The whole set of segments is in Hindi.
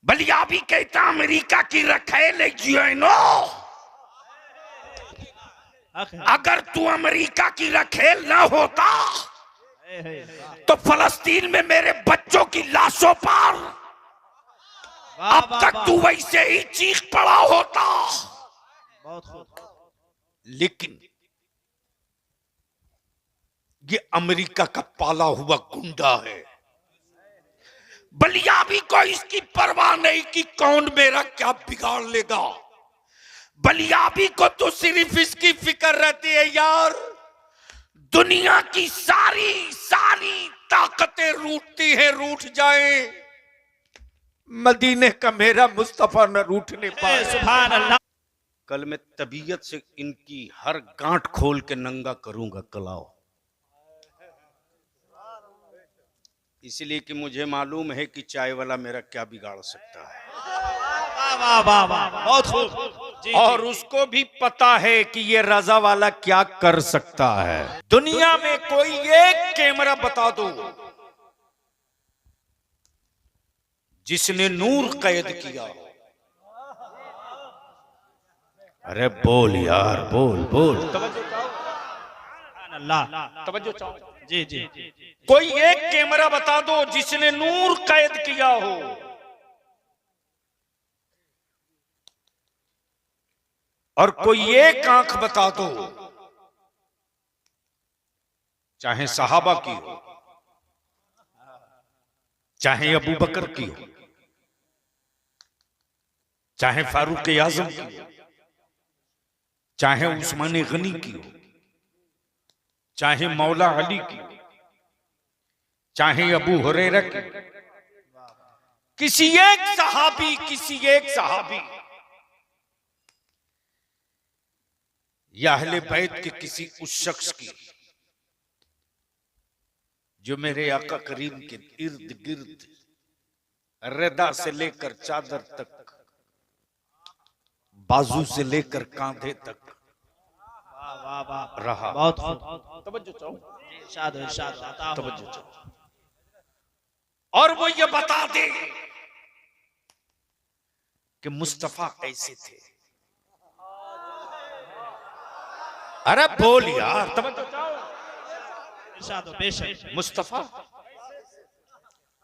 बलिया भी कहता अमेरिका की रखेल नो, अगर तू अमेरिका की रखेल ना होता तो फलस्तीन में मेरे बच्चों की लाशों पर अब तक तू वैसे ही चीख पड़ा होता। लेकिन ये अमेरिका का पाला हुआ गुंडा है। बलियाबी को इसकी परवाह नहीं कि कौन मेरा क्या बिगाड़ लेगा। बलियाबी को तो सिर्फ इसकी फिक्र रहती है यार, दुनिया की सारी सारी ताकतें रूठती है, रूठ जाए, मदीने का मेरा मुस्तफा न रूठने पाए। सुभान अल्लाह। कल मैं तबीयत से इनकी हर गांठ खोल के नंगा करूंगा कलाओ, इसलिए कि मुझे मालूम है कि चाय वाला मेरा क्या बिगाड़ सकता है। वाह वाह वाह, बहुत खूब। और उसको भी पता है कि ये रजा वाला क्या कर सकता है। दुनिया में कोई एक कैमरा बता दो जिसने नूर कैद किया हो। अरे बोल यार, बोल बोल, तवज्जो चाहो, अल्लाह तवज्जो चाहो। जी जी, कोई एक कैमरा बता दो जिसने नूर कैद किया हो। और कोई एक आंख बता दो, चाहे सहाबा की हो, चाहे अबू बकर की हो, चाहे फारूक आजम की हो, चाहे उस्मान गनी की हो, चाहे मौला अली की, चाहे अबू हुरैरा की, किसी एक सहाबी या अहले बैत के किसी उस शख्स की जो मेरे आका करीम के इर्द गिर्द रदा से लेकर चादर तक, बाजू से लेकर कांधे तक रहा। बहुत तवज्जो चाहो, इरशाद इरशाद, तवज्जो चाहो। और वो ये बता दे कि मुस्तफा कैसे थे। अरे बोल यार, तवज्जो चाहो, इरशाद बेशक। मुस्तफा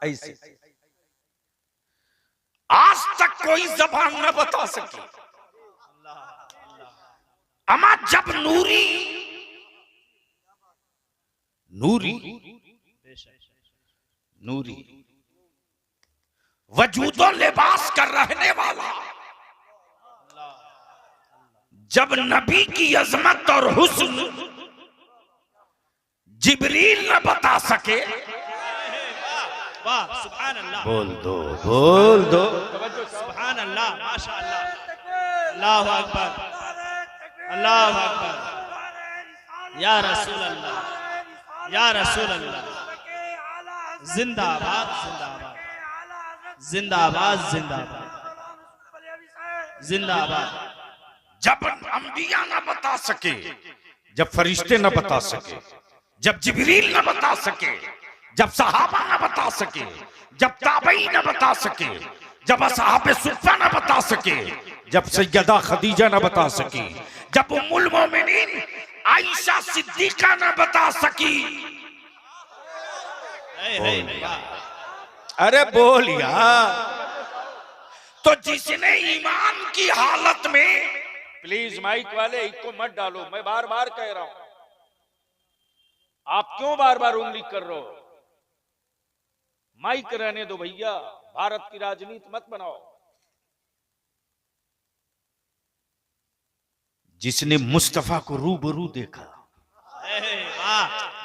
ऐसे आज तक कोई जबान न बता सकी। अमा जब नूरी वजूदो लिबास कर रहने वाला, जब नबी की अजमत और हुस्न जिब्रील न बता सके। वाह सुभान अल्लाह, बोल दो सुभान अल्लाह, माशाअल्लाह, अल्लाहु अकबर, अल्लाहु अकबर, या रसूल अल्लाह, या रसूल अल्लाह, जिंदाबाद जिंदाबाद जिंदाबाद जिंदाबाद जिंदाबाद। जब अंबिया न बता सके, जब फरिश्ते न बता सके, जब जिब्रील न बता सके, जब सहाबा न बता सके, जब ताबई न बता सके, जब असहाबे सुफ़ा न बता सके, जब सैयदा खदीजा न बता सकी, जब उम्मुल मोमिनीन आयशा सिद्दीका न बता सकी। अरे बोल यार, तो जिसने ईमान की हालत में, प्लीज माइक वाले इसको मत डालो, मैं बार बार कह रहा हूं, आप क्यों बार बार उंगली कर रहे हो। माइक रहने दो भैया, भारत की राजनीति मत बनाओ। जिसने मुस्तफा को रूबरू देखा,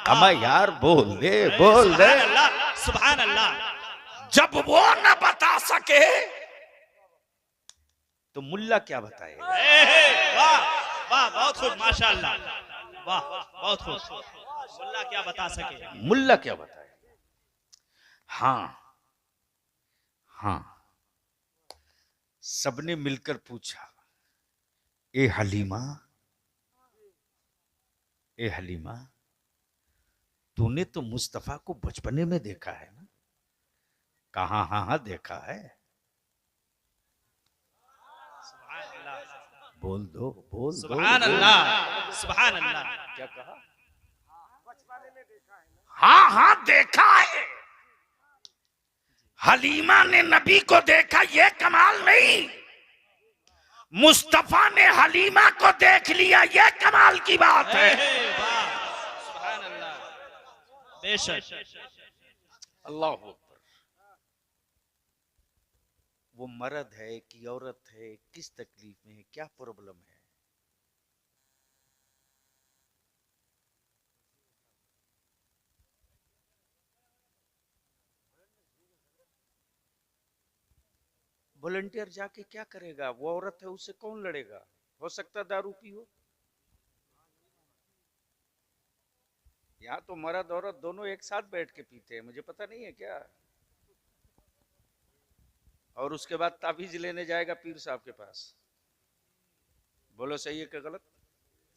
अमा यार बोल दे सुभान अल्लाह। जब वो न बता सके तो मुल्ला क्या बताए। वाह वाह, बहुत खूब, माशाअल्लाह, वाह बहुत खूब। मुल्ला क्या बता सके, मुल्ला क्या बताए। हाँ, सबने मिलकर पूछा, ए हलीमा, तूने तो मुस्तफा को बचपने में देखा है ना। कहा हाँ देखा है। बोल दो, बोल दो। सुभान अल्लाह, सुभान अल्लाह। क्या कहा? हाँ हाँ देखा है। हलीमा ने नबी को देखा, ये कमाल नहीं। मुस्तफा ने हलीमा को देख लिया, ये कमाल की बात है। वाह, सुभान अल्लाह, बेशक। अल्लाह अकबर। वो मर्द है कि औरत है, किस तकलीफ में है, क्या प्रॉब्लम है? वॉलंटियर जाके क्या करेगा? वो औरत है, उससे कौन लड़ेगा? हो सकता दारू पी हो। यहाँ तो मर्द औरत दोनों एक साथ बैठ के पीते हैं, मुझे पता नहीं है क्या। और उसके बाद ताबीज लेने जाएगा पीर साहब के पास। बोलो सही है क्या गलत?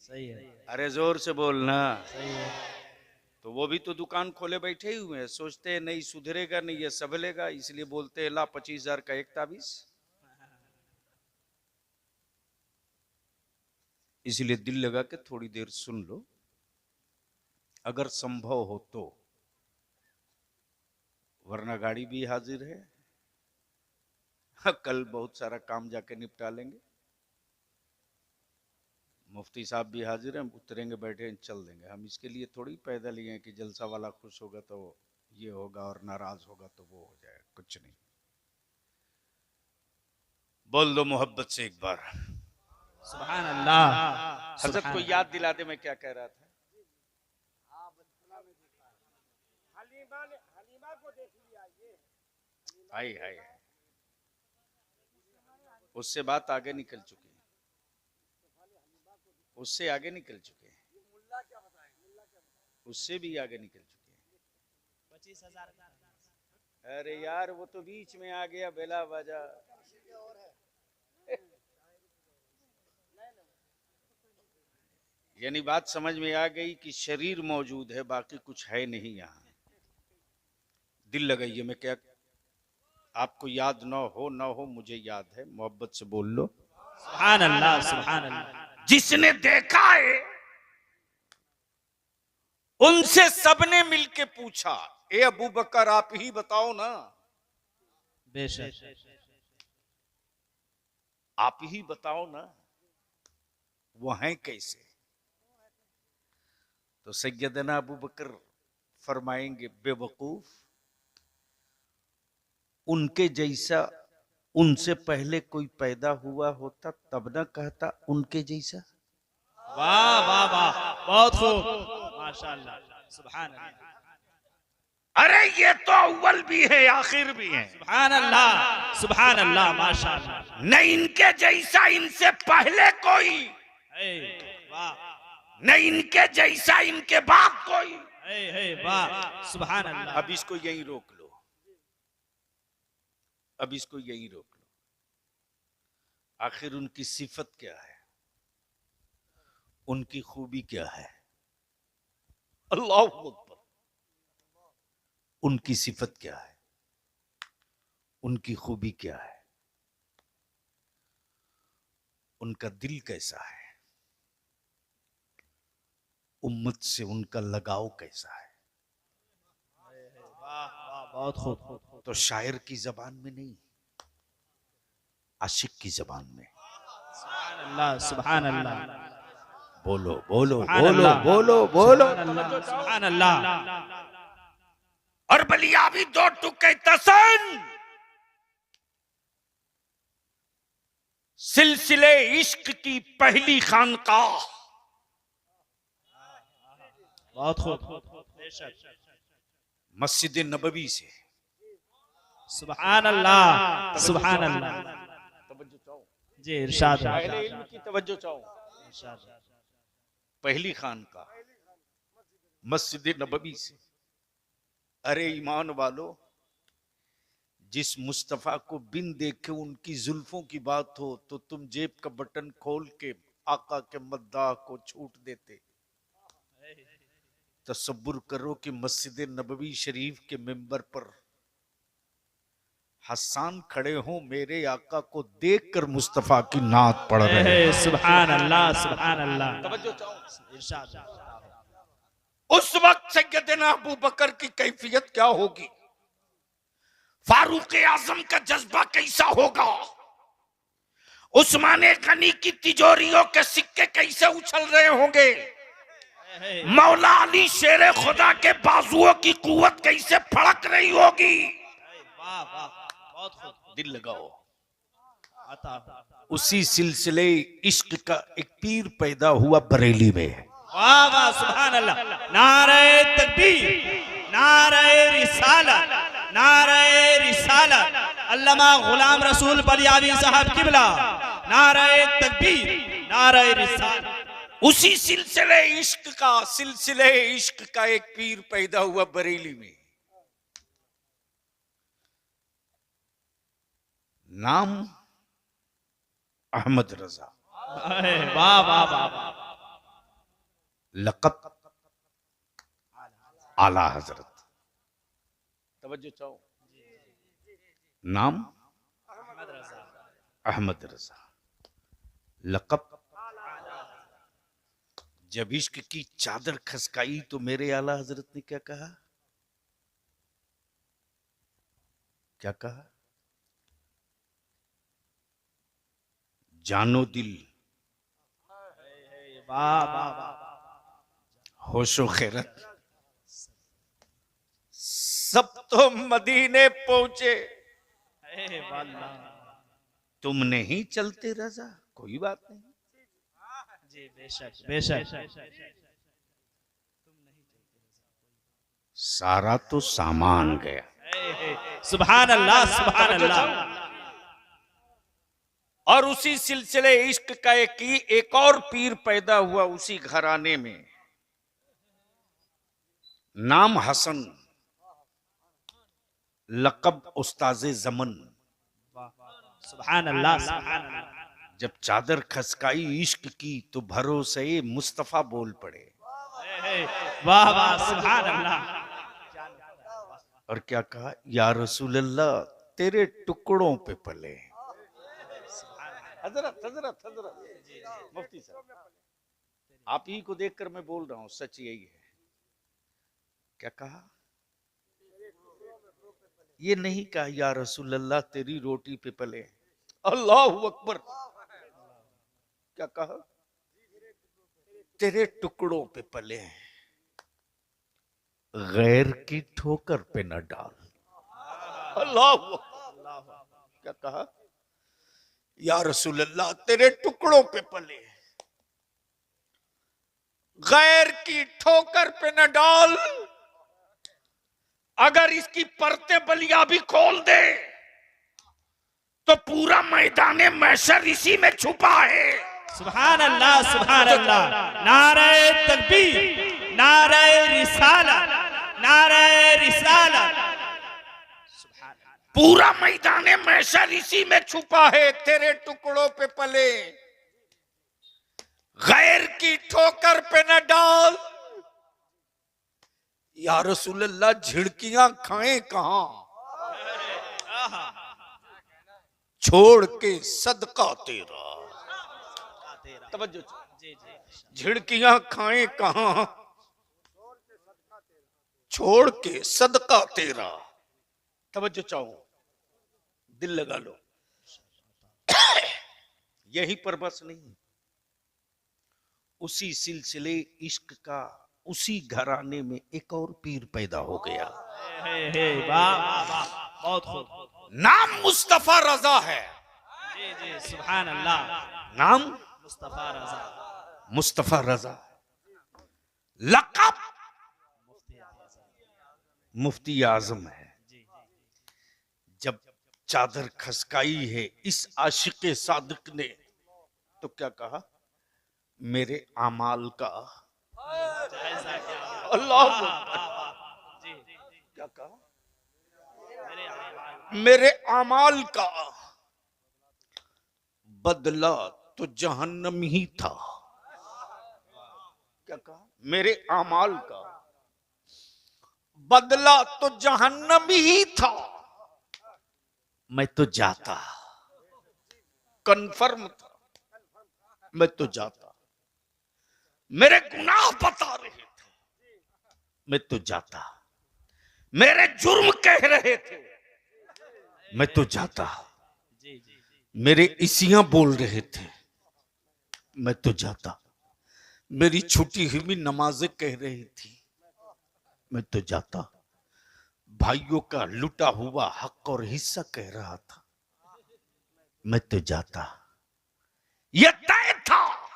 सही है, अरे जोर से बोलना। सही है। तो वो भी तो दुकान खोले बैठे ही हुए हैं, सोचते हैं नहीं सुधरेगा, नहीं ये संभलेगा, इसलिए बोलते हैं ला 25,000 का एक ताबीज। इसलिए दिल लगा के थोड़ी देर सुन लो, अगर संभव हो तो, वरना गाड़ी भी हाजिर है। कल बहुत सारा काम जाके निपटा लेंगे। मुफ्ती साहब भी हाजिर हैं, उतरेंगे, बैठे चल देंगे। हम इसके लिए थोड़ी पैदल ही हैं कि जलसा वाला खुश होगा तो ये होगा और नाराज होगा तो वो हो जाएगा, कुछ नहीं। बोल दो मोहब्बत से एक बार सुभान अल्लाह। हजरत को याद दिला दे मैं क्या कह रहा था। हाय हाय, उससे बात आगे निकल चुकी है, उससे आगे निकल चुके हैं, उससे भी आगे निकल चुके हैं। 25,000। अरे यार वो तो बीच में आ गया बेला बाजा। यानी बात समझ में आ गई कि शरीर मौजूद है, बाकी कुछ है नहीं यहाँ। दिल लगाइए, मैं क्या आपको याद ना हो मुझे याद है। मोहब्बत से बोल लो सुभान अल्लाह, सुभान अल्लाह। जिसने देखा है उनसे सबने मिलके पूछा, ए अबू बकर आप ही बताओ ना, बेशक। आप ही बताओ ना वो हैं कैसे। तो सैयदना अबू बकर फरमाएंगे, बेवकूफ, उनके जैसा उनसे पहले कोई पैदा हुआ होता तब ना कहता उनके जैसा। वाह वाह वाह, बहुत खूब, माशाअल्लाह, सुभान अल्लाह। अरे ये तो अव्वल भी है आखिर भी है। सुभान अल्लाह, सुभान अल्लाह, माशाअल्लाह। न इनके जैसा इनसे पहले कोई, वाह, न इनके जैसा इनके बाद कोई। वाह, सुभान अल्लाह। अब इसको यहीं रोक लो, अब इसको यहीं रोक लो। आखिर उनकी सिफत क्या है, उनकी खूबी क्या है? अल्लाह अकबर। उनकी सिफत क्या है, उनकी खूबी क्या है, उनका दिल कैसा है, उम्मत से उनका लगाव कैसा है। वाह वाह, बहुत खूब। तो शायर की जबान में नहीं, आशिक की जबान में। सुभान अल्लाह, सुभान अल्लाह। बोलो बोलो बोलो बोलो बोलो। सुभान अल्लाह। और बलियावी दो टुके तसन, सिलसिले इश्क की पहली खानकाह। बहुत खूब, मस्जिद नबवी से। सुभान अल्लाह, सुभान अल्लाह। तवज्जो चाहो जी, इरशाद। अहले इल्म की तवज्जो चाहो। इरशाद। पहली खानकाह मस्जिद नबवी से। अरे ईमान वालो, जिस मुस्तफा को बिन देखे उनकी जुल्फों की बात हो तो तुम जेब का बटन खोल के आका के मद्दाह को छूट देते। तसब्बुर करो कि मस्जिद नबवी शरीफ के मिंबर पर हसन खड़े हों मेरे आका को देखकर मुस्तफा की नात पढ़ रहे हैं। सुभान अल्लाह सुभान अल्लाह। तवज्जो चाहो। इरशाद। उस वक्त सैयदना अबू बकर की कैफियत क्या होगी, फारूक आजम का जज्बा कैसा होगा, उस्मान गनी की तिजोरियों के सिक्के कैसे उछल रहे होंगे, मौला अली शेर खुदा के बाजुओं की कुव्वत कैसे फड़क रही होगी। वाह वाह बहुत खूब। दिल लगाओ। आता उसी सिलसिले इश्क का एक पीर पैदा हुआ बरेली में। वाह वाह सुभान अल्लाह। नारे तकबीर, नारे रिसालत, नारे रिसालत। अल्लामा गुलाम रसूल बलियावी साहब किबला, नारे तकबीर, नारे रिसालत। उसी सिलसिले इश्क का एक पीर पैदा हुआ बरेली में। नाम अहमद रजा, वाह वाह वाह। लक़ब आला हजरत। तवज्जो चाहो। नाम अहमद रजा, लक़ब। जब इश्क की चादर खसकाई तो मेरे आला हजरत ने क्या कहा, क्या कहा, जानो दिल, वाह वाह वाह। होशो खैरत, सब तो मदीने पहुंचे, तुम नहीं चलते रजा, कोई बात नहीं। जी बेशक बेशक। सारा तो सामान गया। सुभान अल्लाह सुभान अल्लाह। और उसी सिलसिले इश्क का एक और पीर पैदा हुआ उसी घराने में। नाम हसन, लक़ब उस्ताज़े ज़मन। सुभान अल्लाह सुभान अल्लाह। जब चादर खसकाई इश्क की तो भरोसे मुस्तफा बोल पड़े। वाह वाह सुभान अल्लाह। और क्या कहा, या रसूल अल्लाह तेरे टुकड़ों पे पले। हजरत हजरत हजरत मुफ्ती साहब, आप ही को देखकर मैं बोल रहा हूं, सच यही है। क्या कहा, ये नहीं कहा या रसूल अल्लाह तेरी रोटी पे पले। अल्लाहु अकबर। क्या कहा, तेरे टुकड़ों पे पले, गैर की ठोकर पे न डाल। अल्लाहु अकबर। क्या कहा, या रसूल अल्लाह तेरे टुकड़ों पे पले, गैर की ठोकर पे न डाल। अगर इसकी परते बलिया भी खोल दे तो पूरा मैदान महशर इसी में छुपा है। सुभान अल्लाह सुभान अल्लाह। नारे तकबीर, नारे रिसालत, नारे रिसालत। पूरा मैदान महशर इसी में छुपा है, तेरे टुकड़ों पे पले, गैर की ठोकर पे न डाल। या रसूल अल्लाह झिड़कियां खाएं कहां, छोड़ के सदका तेरा। तवज्जो, झिड़कियां खाएं कहां, छोड़ के सदका तेरा। तवज्जो चाहो, दिल लगा लो। यही पर बस नहीं, उसी सिलसिले इश्क का उसी घराने में एक और पीर पैदा हो गया। वाह वाह बहुत खूब। नाम मुस्तफा रजा है। जी जी सुभान अल्लाह। नाम मुस्तफा रजा, मुस्तफा रजा, लक़ब मुफ्ती आजम है। जब चादर खसकाई है इस आशिक सादिक ने तो क्या कहा, मेरे आमाल का। अल्लाह, क्या कहा, मेरे आमाल का बदला तो जहन्नम ही था। क्या कहा, मेरे आमाल का बदला तो जहन्नम ही था। मैं तो जाता, कन्फर्म था, मैं तो जाता। मेरे गुनाह बता रहे थे, मैं तो जाता। मेरे जुर्म कह रहे थे, मैं तो जाता। मेरे इसियां बोल रहे थे, मैं तो जाता। मेरी छूटी हुई नमाजें कह रही थी, मैं तो जाता। भाइयों का लुटा हुआ हक और हिस्सा कह रहा था, मैं तो जाता। यह तय था,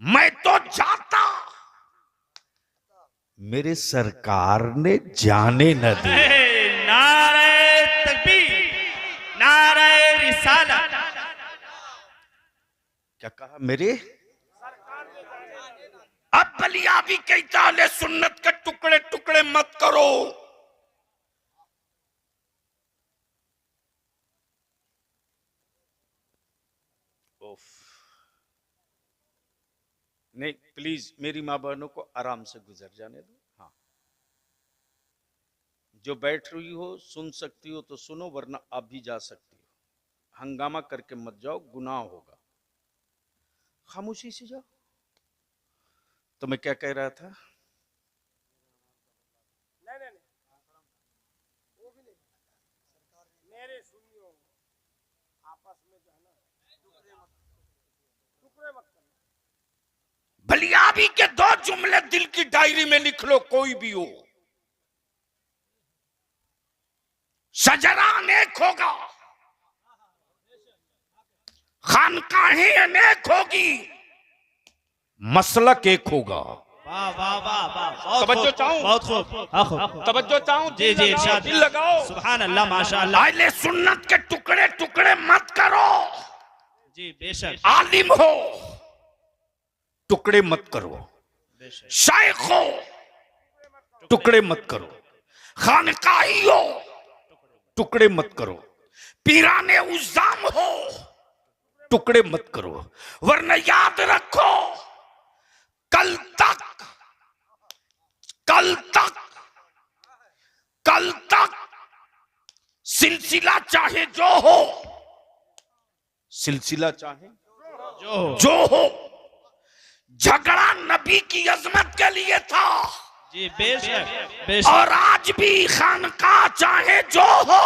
मैं तो जाता। मेरे सरकार ने जाने न दिया। नारे तकबीर, नारे रिसालत। क्या कहा मेरे? अब बलियाबी कहता है सुन्नत के टुकड़े टुकड़े मत करो। नहीं, प्लीज मेरी माँ बहनों को आराम से गुजर जाने दो। हाँ, जो बैठ रही हो सुन सकती हो तो सुनो, वरना आप भी जा सकती हो। हंगामा करके मत जाओ, गुनाह होगा। खामोशी से जाओ। तो मैं क्या कह रहा था? बलियाबी के दो जुमले दिल की डायरी में लिख लो, कोई भी हो। शजरान एक होगा, खानकाहें अनेक होगी, मसलक एक होगा। वाह वाह वाह वाह, तवज्जो चाहूं, बहुत खूब, हाँ खूब, तवज्जो चाहूं। जी जी इरशाद, दिल लगाओ। सुभान अल्लाह, माशाअल्लाह। अहले सुन्नत के टुकड़े टुकड़े मत करो। जी बेशक, आलिम हो टुकड़े मत करो, बेशक, शाइख हो टुकड़े मत करो, खानकाही हो टुकड़े मत करो, पीराने उज़्ज़ाम हो टुकड़े मत करो। वरना याद रखो, कल तक सिलसिला चाहे जो हो, सिलसिला चाहे जो हो, झगड़ा नबी की अजमत के लिए था। जी बेशक बेशक, और आज भी खानकाह चाहे जो हो,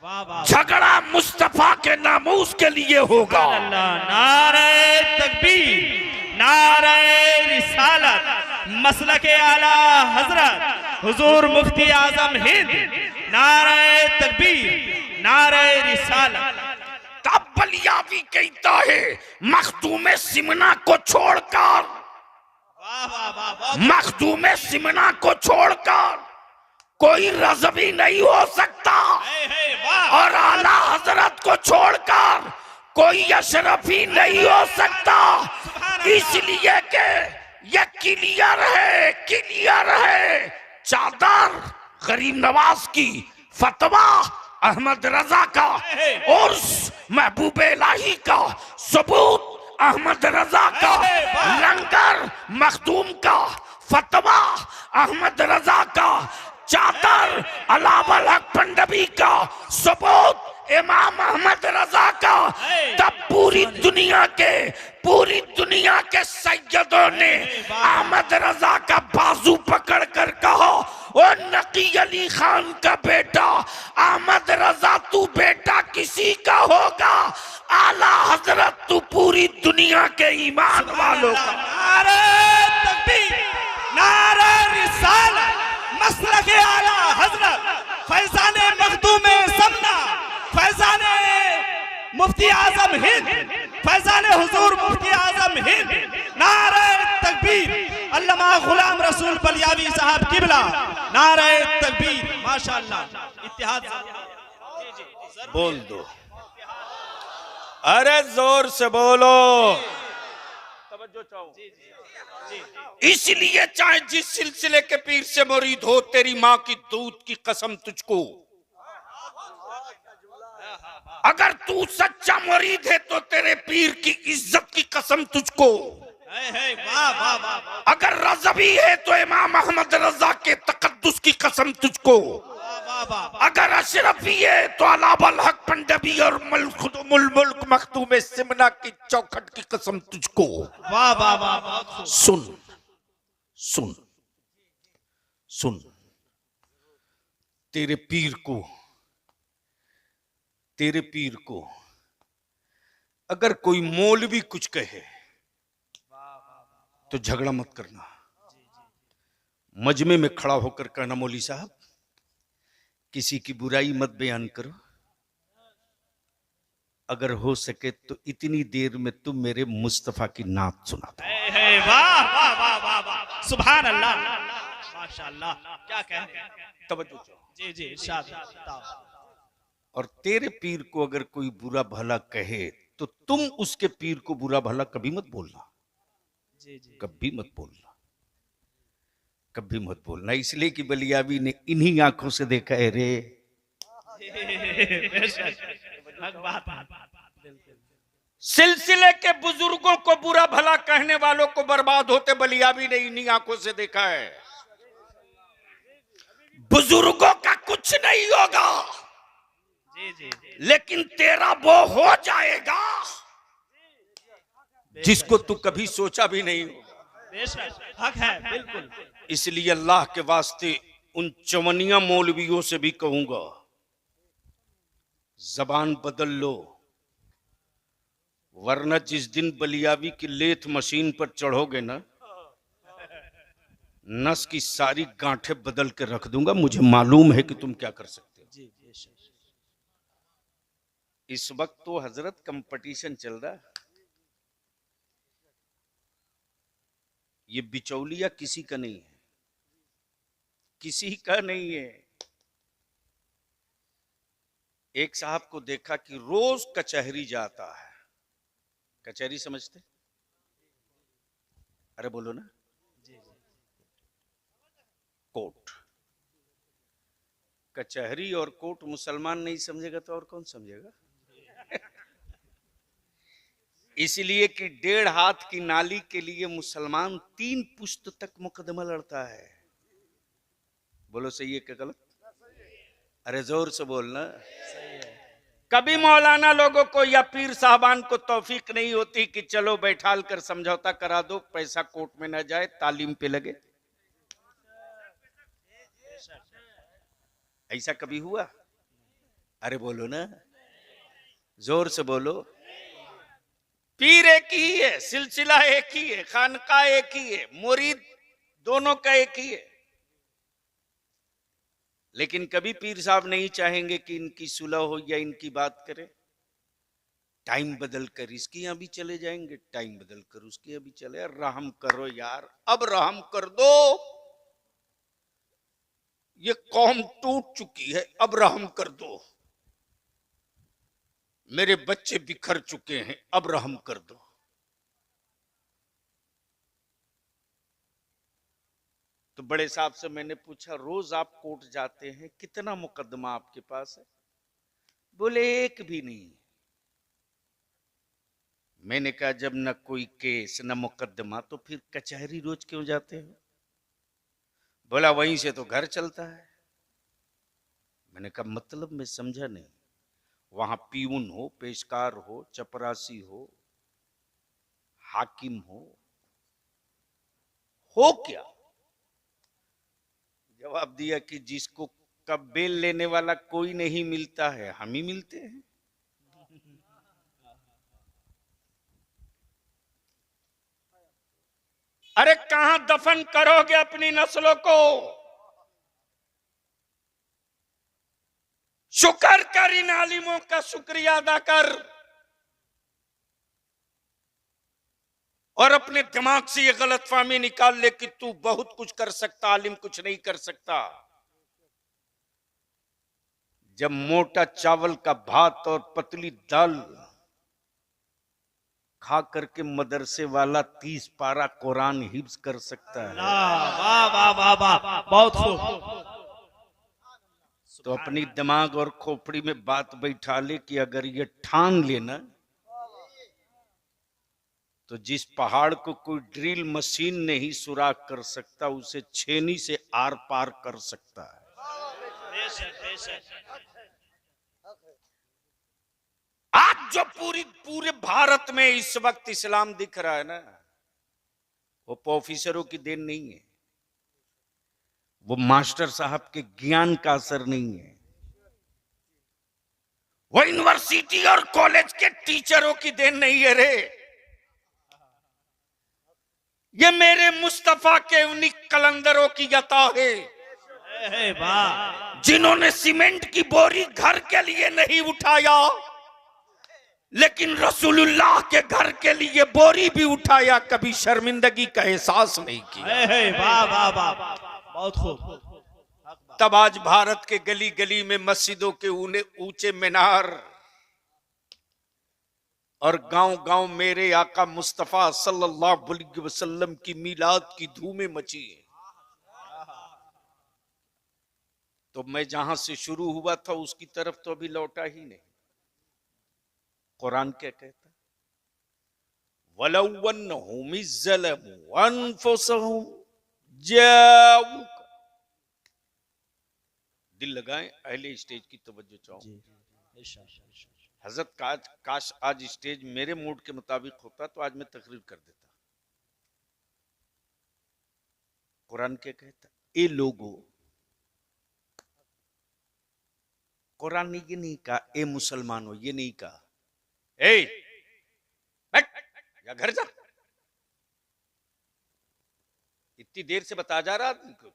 वाह वाह, झगड़ा मुस्तफा के नामूस के लिए होगा। अल्लाह। नारे तकबीर, नारे रिसालत, मसलके आला हजरत हुजूर मुफ्ती आजम हिंद। नारे तकबीर, नारे रिसालत। तब बलियाबी कहता है, मखदूम सिमना को छोड़कर, वाह वाह वाह वाह, मखदूम सिमना को छोड़कर कोई रज़वी नहीं हो सकता, वाह, और आला हजरत को छोड़कर कोई अशरफी नहीं हो सकता। इसलिए कि यह क्लियर है। चादर गरीब नवाज की, फतवा अहमद रजा का, और महबूब इलाही का सबूत अहमद रजा का, लंगर मखदूम का, फतवा अहमद रजा का, चादर अलावल हक पंडवी का, सबूत इमाम अहमद रजा का। तब पूरी दुनिया के सैयदों ने अहमद रजा का बाजू पकड़ कर कहा, ओ नकी अली खान का बेटा अहमद रजा, तू बेटा किसी का होगा, आला हजरत तू पूरी दुनिया के ईमान वालों का। नारे तकबीर, नारे रिसालत, मसलके आला हजरत फैजाने मखदूमे समना, फैजाने मुफ्ती आजम हिंद, फैजाने हुजूर मुफ्ती आजम हिंद। नारे तकबीर, अल्लामा गुलाम रसूल बलियावी साहब किबला। नारे तकबीर, माशाअल्लाह। इत्तेहाद बोल दो, अरे जोर से बोलो। तवज्जो चाहो। इसलिए चाहे जिस सिलसिले के पीर से मुरीद हो, तेरी माँ की दूध की कसम तुझको, अगर तू सच्चा मुरीद है तो तेरे पीर की इज्जत की कसम तुझको, वाह वाह वाह, अगर रज़वी है तो इमाम अहमद रजा के तकद्दुस की कसम तुझको, वाह वाह वाह अगर अशरफी है तो अलावल हक पंडबी और मुल्क मखतूम सिमना की चौखट की कसम तुझको। वाह वाह वाह बहुत खूब। सुन सुन सुन, तेरे पीर को अगर कोई मौलवी कुछ कहे तो झगड़ा मत करना, मजमे में खड़ा होकर कहना मौली साहब किसी की बुराई मत बयान करो, अगर हो सके तो इतनी देर में तुम मेरे मुस्तफा की नात सुना दो। वाह वाह वाह वाह वाह, सुभान अल्लाह, माशाअल्लाह, क्या कहें। तवज्जो चाहो। जी जी इरशाद बताओ। और तेरे पीर को अगर कोई बुरा भला कहे तो तुम उसके पीर को बुरा भला कभी मत बोलना, जी जी कभी मत बोलना, कभी मत बोलना, इसलिए कि बलियाबी ने इन्हीं आंखों से देखा है रे। हक बात है। बिल्कुल सिलसिले के बुजुर्गों को बुरा भला कहने वालों को बर्बाद होते बलियाबी ने इन्हीं आंखों से देखा है। बुजुर्गों का कुछ नहीं होगा जी जी लेकिन तेरा वो हो जाएगा जिसको तू कभी सोचा भी नहीं होगा। बेशक हक है बिल्कुल। इसलिए अल्लाह के वास्ते उन चवनिया मौलवियों से भी कहूंगा जबान बदल लो, वरना जिस दिन बलियाबी की लेथ मशीन पर चढ़ोगे ना, नस की सारी गांठें बदल के रख दूंगा, मुझे मालूम है कि तुम क्या कर सकते हो। जी बेशक। इस वक्त तो हजरत कंपटीशन चल रहा है, ये बिचौलिया किसी का नहीं है, किसी का नहीं है। एक साहब को देखा कि रोज कचहरी जाता है, कचहरी समझते? अरे बोलो ना, कोर्ट। कचहरी और कोर्ट मुसलमान नहीं समझेगा तो और कौन समझेगा? इसलिए कि 1.5 हाथ की नाली के लिए मुसलमान 3 पुश्त तक मुकदमा लड़ता है। बोलो सही है क्या गलत? अरे जोर से बोलना। कभी मौलाना लोगों को या पीर साहबान को तौफीक नहीं होती कि चलो बैठाल कर समझौता करा दो, पैसा कोर्ट में न जाए, तालीम पे लगे। ऐसा कभी हुआ? अरे बोलो ना, जोर से बोलो। पीर एक ही है, सिलसिला एक ही है, खानका एक ही है, मुरीद दोनों का एक ही है, लेकिन कभी पीर साहब नहीं चाहेंगे कि इनकी सुलह हो या इनकी बात करें। टाइम बदल कर इसकी यहां भी चले जाएंगे, टाइम बदल कर उसकी यहां भी चले। यार रहम करो यार, अब रहम कर दो, ये कौम टूट चुकी है, अब रहम कर दो। मेरे बच्चे बिखर चुके हैं, अब रहम कर दो। तो बड़े साहब से मैंने पूछा, रोज आप कोर्ट जाते हैं, कितना मुकदमा आपके पास है? बोले एक भी नहीं। मैंने कहा जब न कोई केस न मुकदमा तो फिर कचहरी रोज क्यों जाते हो? बोला वहीं से तो घर चलता है। मैंने कहा मतलब मैं समझा नहीं। वहां पीऊन हो, पेशकार हो, चपरासी हो, हाकिम हो क्या? जवाब दिया कि जिसको कब बेल लेने वाला कोई नहीं मिलता है, हम ही मिलते हैं। अरे कहां दफन करोगे अपनी नस्लों को? शुक्र कर, इन आलिमों का शुक्रिया अदा कर और अपने दिमाग से ये गलतफहमी निकाल ले कि तू बहुत कुछ कर सकता, आलिम कुछ नहीं कर सकता। जब मोटा चावल का भात और पतली दाल खा करके मदरसे वाला 30 पारा कुरान हिफ्ज कर सकता है, वाह वाह वाह वाह, बहुत खूब। तो अपनी दिमाग और खोपड़ी में बात बैठा ले कि अगर ये ठान लेना तो जिस पहाड़ को कोई ड्रिल मशीन नहीं सुराख कर सकता, उसे छेनी से आर पार कर सकता है। आज जो पूरे भारत में इस वक्त इस्लाम दिख रहा है ना, वो प्रोफेसरों की देन नहीं है, वो मास्टर साहब के ज्ञान का असर नहीं है, वो यूनिवर्सिटी और कॉलेज के टीचरों की देन नहीं है रे। ये मेरे मुस्तफा के उन्हीं कलंदरों की अता है वाह, जिन्होंने सीमेंट की बोरी घर के लिए नहीं उठाया, लेकिन रसूलुल्लाह के घर के लिए बोरी भी उठाया, कभी शर्मिंदगी का एहसास नहीं किया। वाह वाह वाह, बहुत खूब। तब आज भारत के गली गली में मस्जिदों के ऊंचे मीनार और गांव गांव मेरे आका मुस्तफा सल्लल्लाहु अलैहि वसल्लम की मीलाद की धूमें मची है। तो मैं जहां से शुरू हुआ था उसकी तरफ तो अभी लौटा ही नहीं। कुरान क्या कहता है? वलौवन्नहुम इज़्ज़लमू अनफुसहुम जाऊक। दिल लगाएं, अहले स्टेज की तवज्जो चाहूं। हजरत काश आज स्टेज मेरे मूड के मुताबिक होता तो आज मैं तकरीर कर देता। कुरान क्या कहता? ए लोगो, कुरान ने ये नहीं कहा ए मुसलमानों, ये नहीं कहा ए बैठ या घर जा। इतनी देर से बता जा रहा,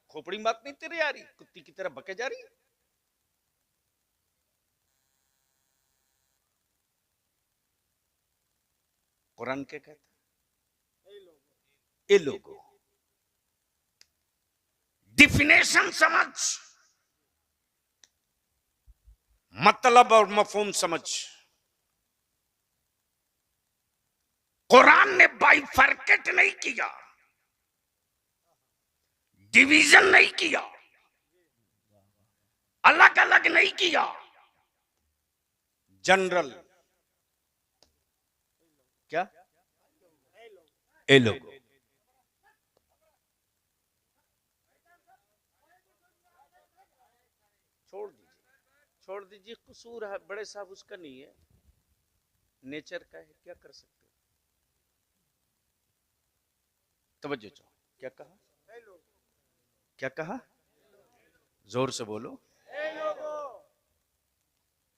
खोपड़ी बात नहीं तेरे आ रही, कुत्ती की तरह बके जा रही। कुरान क्या कहता? ए लोगो, डिफिनेशन समझ, मतलब और मफहूम समझ। कुरान ने बाइफरकेट नहीं किया, डिवीजन नहीं किया, अलग अलग नहीं किया, जनरल क्या ए लोगो। छोड़ दीजिए, कसूर है बड़े साहब उसका नहीं है, नेचर का है, क्या कर सकते हो। तवज्जो चाहो, क्या कहा? क्या कहा? जोर से बोलो।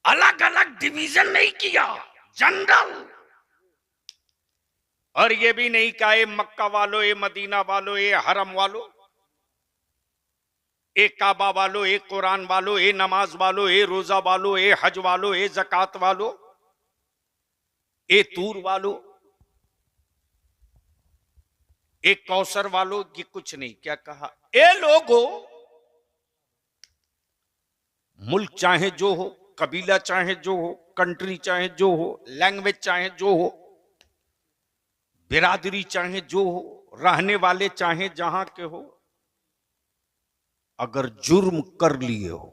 अलग अलग डिवीजन नहीं किया, जनरल। और ये भी नहीं कहा ए मक्का वालों, ए मदीना वालों, ए हरम वालों, ए काबा वालों, ए कुरान वालों, ए नमाज वालों, ए रोजा वालों, ए हज वालों, ए ज़कात वालों, ए तूर वालों, ए कौसर वालों, ये कुछ नहीं। क्या कहा? ए लोगों, मुल्क चाहे जो हो, कबीला चाहे जो हो, कंट्री चाहे जो हो, लैंग्वेज चाहे जो हो, बिरादरी चाहे जो हो, रहने वाले चाहे जहां के हो, अगर जुर्म कर लिए हो,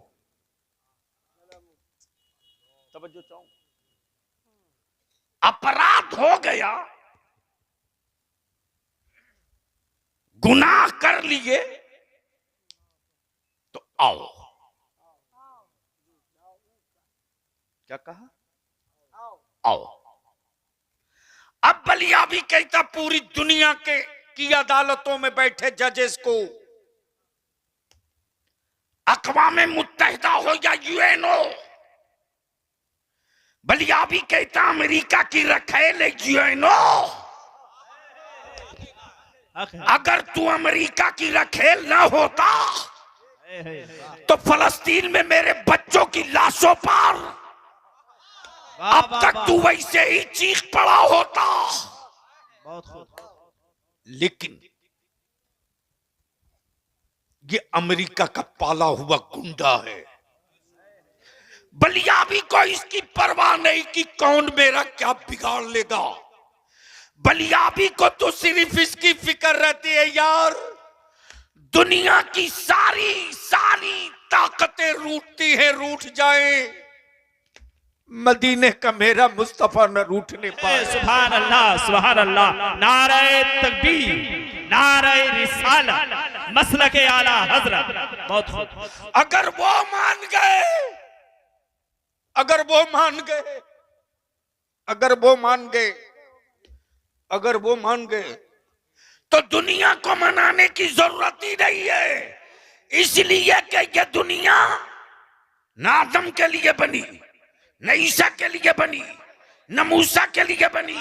तवज्जो चाहूं, अपराध हो गया, गुनाह कर लिए, तो आओ। क्या कहा? आओ। अब बलिया भी कहता पूरी दुनिया के की अदालतों में बैठे जजेस को, अक़वाम मुत्तहिदा हो या यूएनओ, बलिया भी कहता अमेरिका की रखेल यूएनओ, अगर तू अमेरिका की रखेल ना होता तो फलस्तीन में मेरे बच्चों की लाशों पर अब तक तू वैसे ही चीख पड़ा होता। लेकिन ये अमेरिका का पाला हुआ गुंडा है, बलियाबी को इसकी परवाह नहीं कि कौन मेरा क्या बिगाड़ लेगा। बलियाबी को तो सिर्फ इसकी फिक्र रहती है यार, दुनिया की सारी सारी ताकतें रूठती हैं, रूठ जाएं, मदीने का मेरा मुस्तफा न रूठने पाए। सुभान अल्लाह, नारे तकबीर, नारे रिसालत, मसलके आला हजरत। बहुत खूब। अगर वो मान गए, अगर वो मान गए, अगर वो मान गए, अगर वो मान गए, तो दुनिया को मनाने की जरूरत ही नहीं है। इसलिए कि ये दुनिया न आदम के लिए बनी, न ईसा के लिए बनी, न मूसा के लिए बनी,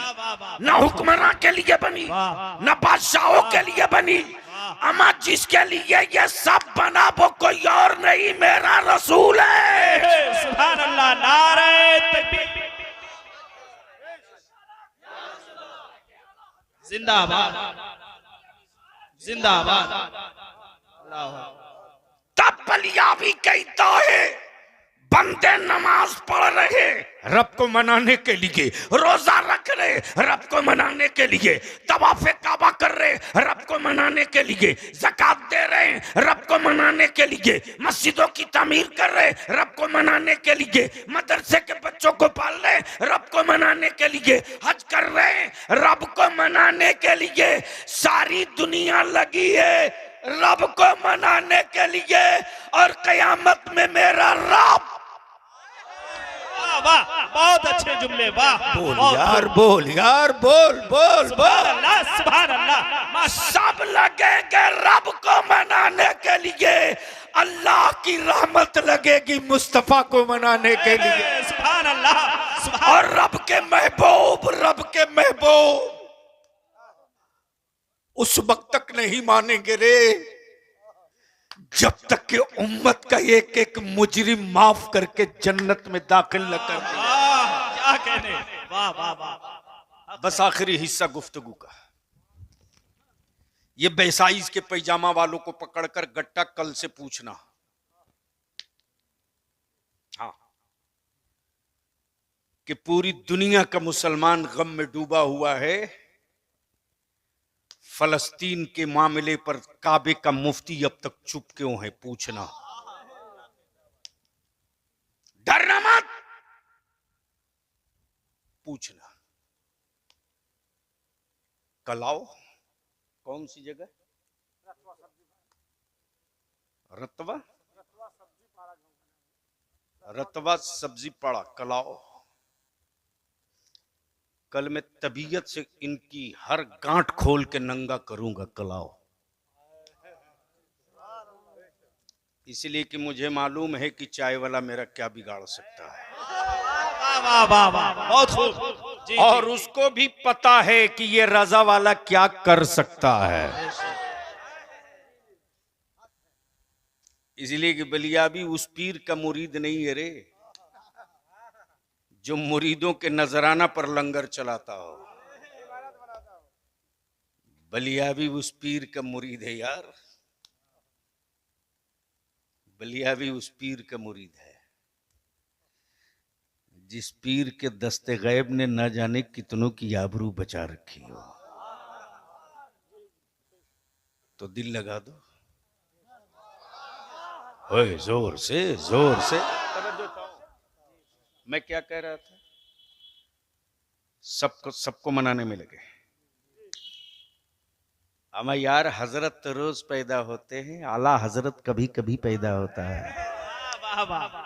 न हुक्मरान के लिए बनी, न बादशाहों के लिए बनी। अमा जिसके लिए ये सब बना वो कोई और नहीं, मेरा रसूल है। सुभान अल्लाह, नारे तकबीर, जिंदाबाद, जिंदाबाद। तब बलिया भी कहता है, बंदे नमाज पढ़ रहे रब को मनाने के लिए, रोजा रख रहे रब को मनाने के लिए, तवाफ़े काबा कर रहे रब को मनाने के लिए, ज़कात दे रहे रब को मनाने के लिए, मस्जिदों की तामीर कर रहे रब को मनाने के लिए, मदरसे के बच्चों को पाल रहे रब को मनाने के लिए, हज कर रहे रब को मनाने के लिए। सारी दुनिया लगी है रब को मनाने के लिए, और कयामत में मेरा रब। वाह, बहुत अच्छे जुमले, वाह। बोल यार, बोल यार, बोल बोल बोल। अल्लाह, सुभान अल्लाह। सब लगेंगे रब को मनाने के लिए, अल्लाह की रहमत लगेगी मुस्तफा को मनाने के लिए। सुभान अल्लाह। और रब के महबूब, रब के महबूब उस वक्त तक नहीं मानेंगे रे जब तक कि उम्मत का एक एक मुजरिम माफ करके जन्नत में दाखिल न कर दे। क्या कहने, वाह वाह वाह। बस आखिरी हिस्सा गुफ्तगू का, ये बेसाइज के पैजामा वालों को पकड़कर गट्टा कल से पूछना, हाँ, कि पूरी दुनिया का मुसलमान गम में डूबा हुआ है, फलस्तीन के मामले पर काबे का मुफ्ती अब तक चुप क्यों है, पूछना। डरना मत, पूछना। कल आओ, कौन सी जगह, रतवा, रतवा सब्जी पाड़ा, कल आओ। कल मैं तबीयत से इनकी हर गांठ खोल के नंगा करूंगा, कल आओ। इसलिए कि मुझे मालूम है कि चाय वाला मेरा क्या बिगाड़ सकता है। वाह वाह वाह, बहुत खूब जी, और उसको भी पता है कि ये रजा वाला क्या कर सकता है। इसलिए कि बलिया भी उस पीर का मुरीद नहीं है रे जो मुरीदों के नजराना पर लंगर चलाता हो। बलिया भी उस पीर का मुरीद है यार, बलिया भी उस पीर का मुरीद है जिस पीर के दस्ते गैब ने न जाने कितनों की आबरू बचा रखी हो। तो दिल लगा दो, ओए जोर से, जोर से। मैं क्या कह रहा था, सबको मनाने में लगे। अमा यार, हजरत तो रोज पैदा होते हैं, आला हजरत कभी कभी पैदा होता है। वाह वाह।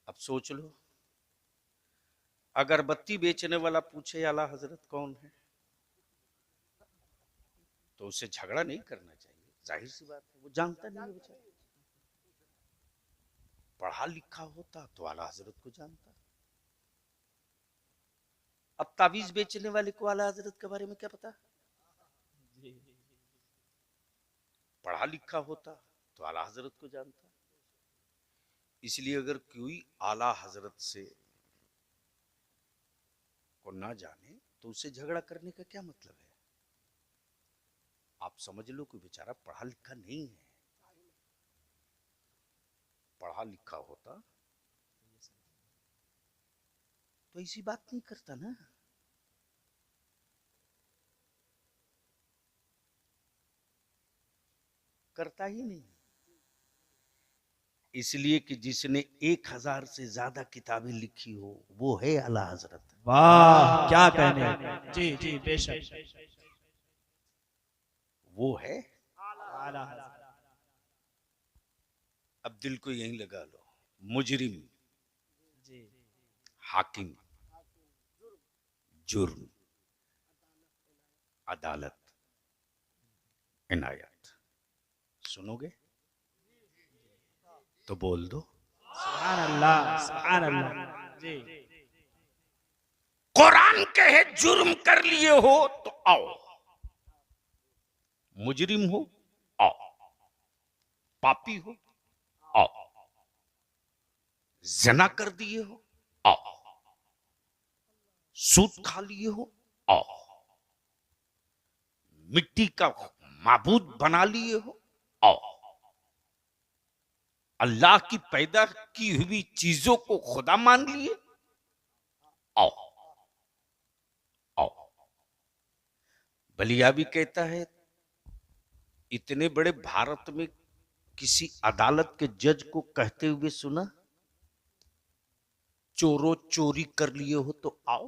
अब सोच लो, अगरबत्ती बेचने वाला पूछे आला हजरत कौन है, तो उसे झगड़ा नहीं करना चाहिए, जाहिर सी बात है, वो जानता नहीं है बेचारा। पढ़ा लिखा होता तो आला हजरत को जानता। अब ताबीज बेचने वाले को आला हजरत के बारे में क्या पता। पढ़ा लिखा होता तो आला हजरत को जानता। इसलिए अगर कोई आला हजरत से को ना जाने तो उससे झगड़ा करने का क्या मतलब है। आप समझ लो कि बेचारा पढ़ा लिखा नहीं है, पढ़ा लिखा होता तो ऐसी बात नहीं करता ना। करता ही नहीं। इसलिए कि जिसने 1000 से ज्यादा किताबें लिखी हो वो है आला हजरत। वाह क्या कहने, जी जी बेशक, वो है। आला हज़रत। अब दिल को यहीं लगा लो, मुजरिम, जी हाकिम, जुर्म, अदालत, इनायत। सुनोगे तो बोल दो सुभान अल्लाह, सुभान अल्लाह। जी कुरान कहे जुर्म कर लिए हो तो आओ, मुजरिम हो आओ, पापी हो आओ, जना कर दिए हो आओ, सूद खा लिए हो आओ, मिट्टी का माबूद बना लिए हो आओ, अल्लाह की पैदा की हुई चीजों को खुदा मान लिए आओ आओ। बलिया भी कहता है इतने बड़े भारत में किसी अदालत के जज को कहते हुए सुना चोरों चोरी कर लिए हो तो आओ।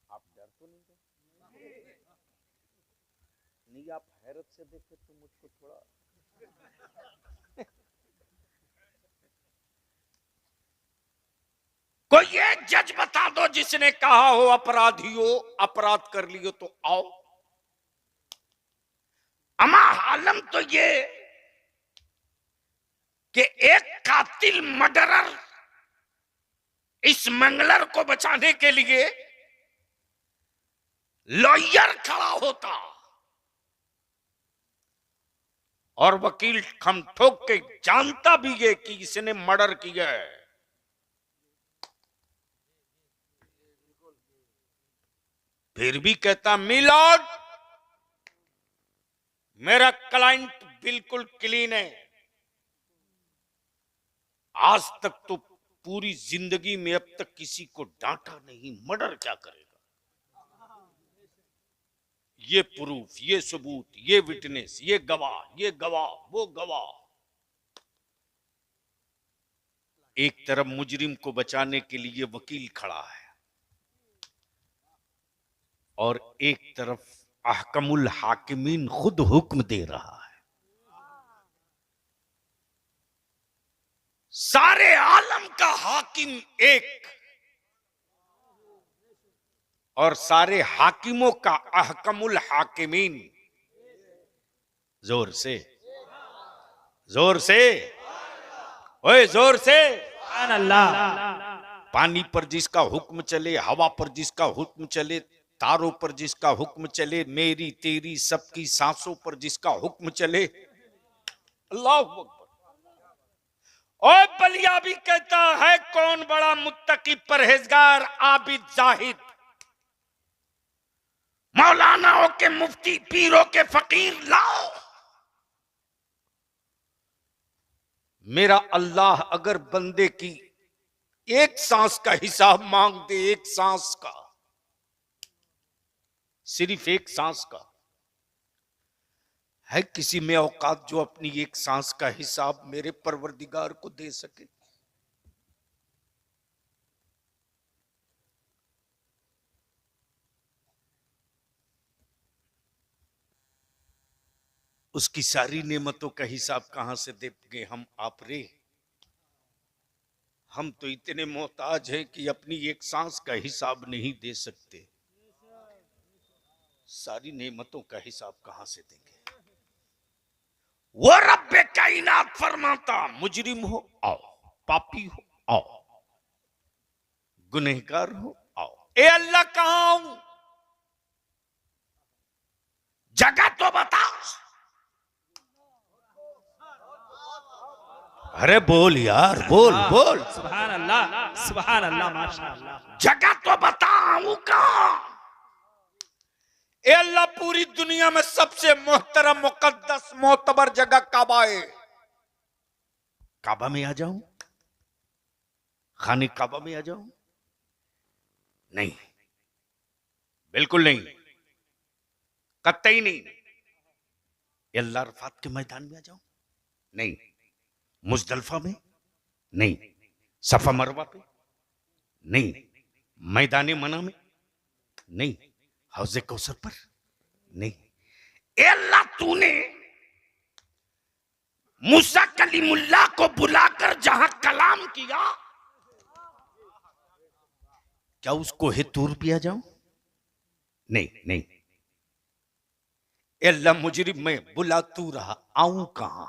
आप डर तो नहीं, आप हैरत से देखे तो मुझको थोड़ा कोई एक जज बता दो जिसने कहा हो अपराधियों अपराध कर लियो तो आओ। अमा आलम तो ये कि एक कातिल मर्डरर इस मंगलर को बचाने के लिए लॉयर खड़ा होता और वकील खम ठोक के जानता भी है कि इसने मर्डर किया है, फिर भी कहता मिलॉर्ड मेरा क्लाइंट बिल्कुल क्लीन है, आज तक तो पूरी जिंदगी में अब तक किसी को डांटा नहीं, मर्डर क्या करेगा। ये प्रूफ, ये सबूत, ये विटनेस, ये गवाह, वो गवाह। एक तरफ मुजरिम को बचाने के लिए वकील खड़ा है और एक तरफ अहकमुल हाकिमीन खुद हुक्म दे रहा है। सारे आलम का हाकिम एक और सारे हाकिमों का अहकमुल हाकिमीन। जोर से जोर से ओए जोर से। सुभान अल्लाह। पानी पर जिसका हुक्म चले, हवा पर जिसका हुक्म चले, तारों पर जिसका हुक्म चले, मेरी तेरी सबकी सांसों पर जिसका हुक्म चले। अल्लाह अकबर। और बलिया भी कहता है कौन बड़ा मुत्तकी परहेजगार आबिद जाहिद, मौलानाओं के मुफ्ती पीरों के फकीर लाओ। मेरा अल्लाह अगर बंदे की एक सांस का हिसाब मांग दे, एक सांस का, सिर्फ एक सांस का, है किसी में औकात जो अपनी एक सांस का हिसाब मेरे परवरदिगार को दे सके। उसकी सारी नेमतों का हिसाब कहां से देंगे हम आप रे। हम तो इतने मोहताज हैं कि अपनी एक सांस का हिसाब नहीं दे सकते, सारी नेमतों का हिसाब कहां से देंगे। वो रब्बे कायनात फरमाता मुजरिम हो आओ, पापी हो आओ, गुनहगार हो आओ। ए अल्लाह कहां हूं, जगह तो बता। अरे बोल यार, बोल बोल। सुभान अल्लाह, सुभान अल्लाह, माशाअल्लाह। जगह तो बताऊं कहां। ए अल्लाह पूरी दुनिया में सबसे मोहतरम मुकद्दस मोतबर जगह काबा है, काबा में आ जाऊं, खाने काबा में आ जाऊं? नहीं, बिल्कुल नहीं, कतई नहीं। अल्लाह अरफात के मैदान में आ जाऊं? नहीं। मुजदलफा में? नहीं। सफा मरवा पे? नहीं। मैदान मना में? नहीं। हौजे कौसर पर? नहीं। ए अल्लाह, तूने मूसा कलीमुल्लाह को बुलाकर जहां कलाम किया, क्या उसको हितूर पिया जाऊं? नहीं नहीं। ए अल्लाह, मुजरिम मैं, बुला तू रहा, आऊं कहां?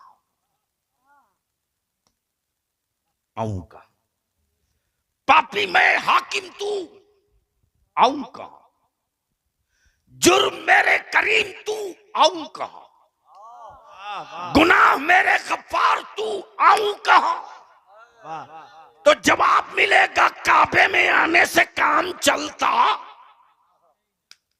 आऊं कहां? पापी मैं, हाकिम तू, आऊं कहां? जुर्म मेरे करीम तू, आऊं कहां? गुनाह मेरे गफ्फार तू, आऊं कहां? तो जवाब मिलेगा, काबे में आने से काम चलता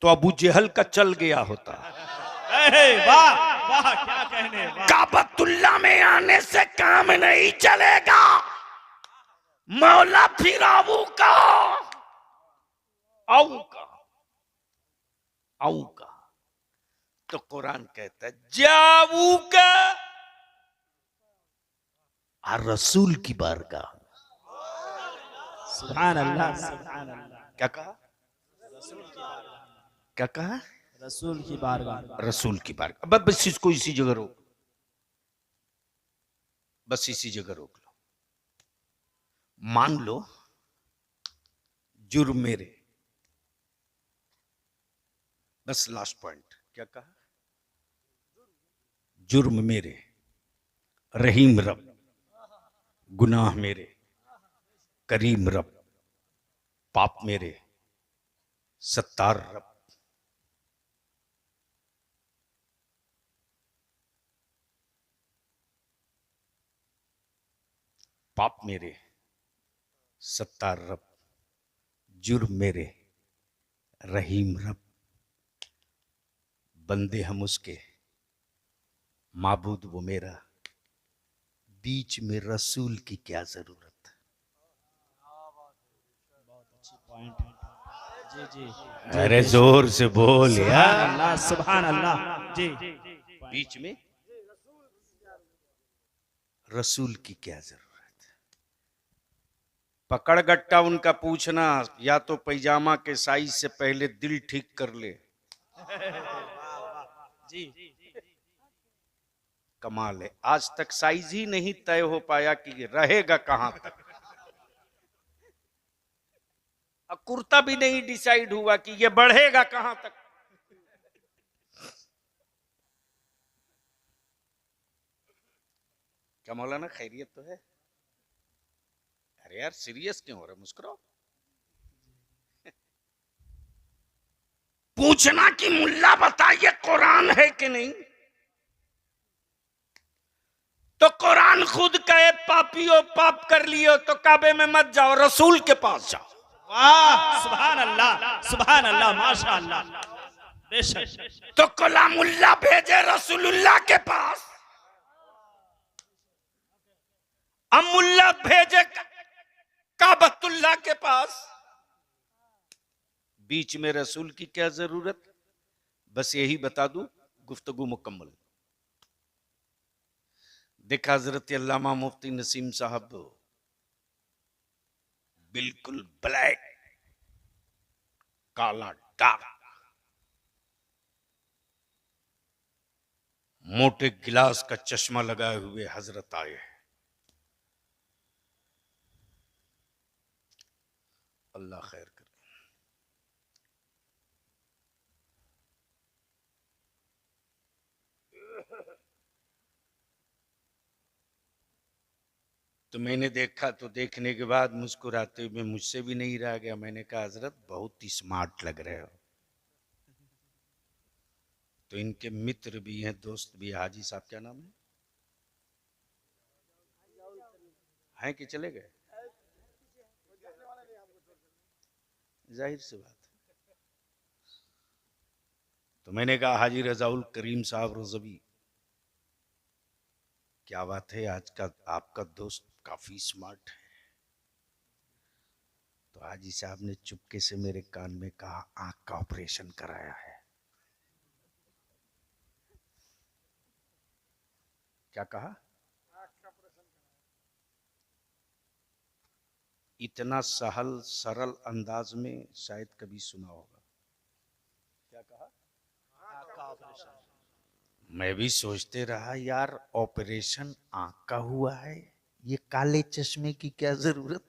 तो अबू जहल का चल गया होता। वाह वाह, क्या कहने, वाह। काबतुल्लाह में आने से काम नहीं चलेगा, मौला फिरावू का आऊं का, आऊं का। तो कुरान कहता है जाऊ का और रसूल की बारगाह। सुभान अल्लाह, सुभान अल्लाह। क्या कहा? क्या कहा? रसूल की बारगाह। रसूल की बारगाह। बस इसको इसी जगह रोक, बस इसी जगह रोक लो। मान लो जुर्म मेरे, बस लास्ट पॉइंट। क्या कहा? जुर्म मेरे, रहीम रब, गुनाह मेरे, करीम रब, पाप मेरे, सत्तार रब। पाप मेरे, सत्तार रब, जुर्म मेरे, रहीम रब, बंदे हम उसके, माबूद वो मेरा, बीच में रसूल की क्या जरूरत? बहुत अच्छी पॉइंट है। जी जी, अरे जोर से बोल सुभान यार। अल्लाह, सुभान अल्लाह। जी, बीच में रसूल की क्या जरूरत? पकड़ गट्टा उनका पूछना, या तो पैजामा के साइज से पहले दिल ठीक कर ले। जी। कमाल है, आज तक साइज ही नहीं तय हो पाया कि रहेगा कहां तक। अब कुर्ता भी नहीं डिसाइड हुआ कि ये बढ़ेगा कहां तक। क्या मौलाना खैरियत तो है? अरे यार सीरियस क्यों हो रहा, मुस्कुराओ। पूछना कि मुल्ला बताइए कुरान है कि नहीं, तो कुरान खुद कहे पापियो पाप कर लियो तो काबे में मत जाओ, रसूल के पास जाओ। वाह, सुभान अल्लाह, सुभान अल्लाह, माशाअल्लाह। बेशक। तो कलामुल्लाह भेजे रसूलुल्लाह के पास, अमुल्ला भेजे काबतुल्लाह के पास। बीच में रसूल की क्या जरूरत? बस यही बता दूं, गुफ्तगू मुकम्मल। देखा हजरत अल्लामा मुफ्ती नसीम साहब बिल्कुल ब्लैक, काला डार्क, मोटे गिलास का चश्मा लगाए हुए हजरत आए। अल्लाह खैर करे। तो मैंने देखा, तो देखने के बाद मुस्कुराते हुए मुझसे भी नहीं रहा गया। मैंने कहा हजरत बहुत ही स्मार्ट लग रहे हो। तो इनके मित्र भी हैं, दोस्त भी। हाजी साहब क्या नाम है? हैं कि चले गए? जाहिर सी बात है। तो मैंने कहा हाजी रजाउल करीम साहब रजवी, क्या बात है, आज का आपका दोस्त काफी स्मार्ट है। तो हाजी साहब ने चुपके से मेरे कान में कहा आंख का ऑपरेशन कराया है। क्या कहा? इतना सहल सरल अंदाज में शायद कभी सुना होगा। क्या कहा? आँख का ऑपरेशन। मैं भी सोचते रहा यार, ऑपरेशन आंख का हुआ है, ये काले चश्मे की क्या जरूरत।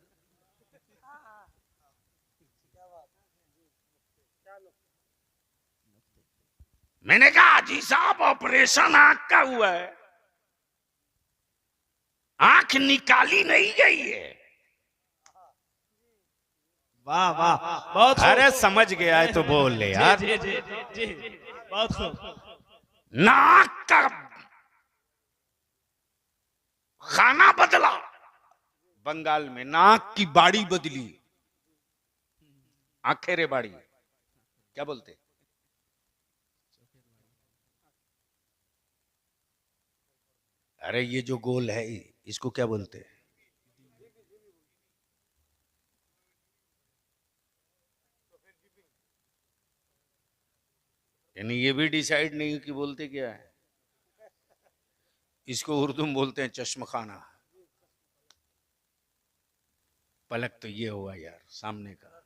मैंने कहा जी साहब ऑपरेशन आंख का हुआ है, आंख निकाली नहीं गई है। वाह वाह, बहुत खूब। अरे समझ गया है तो बोल ले यार। जी जी जी जी, बहुत खूब। नाक का खाना बदला, बंगाल में नाक की बाड़ी बदली, आखेरे बाड़ी क्या बोलते? अरे ये जो गोल है इसको क्या बोलते हैं? यानी ये भी डिसाइड नहीं कि बोलते क्या है। इसको उर्दू में बोलते हैं चश्मखाना। पलक तो ये हुआ यार सामने का।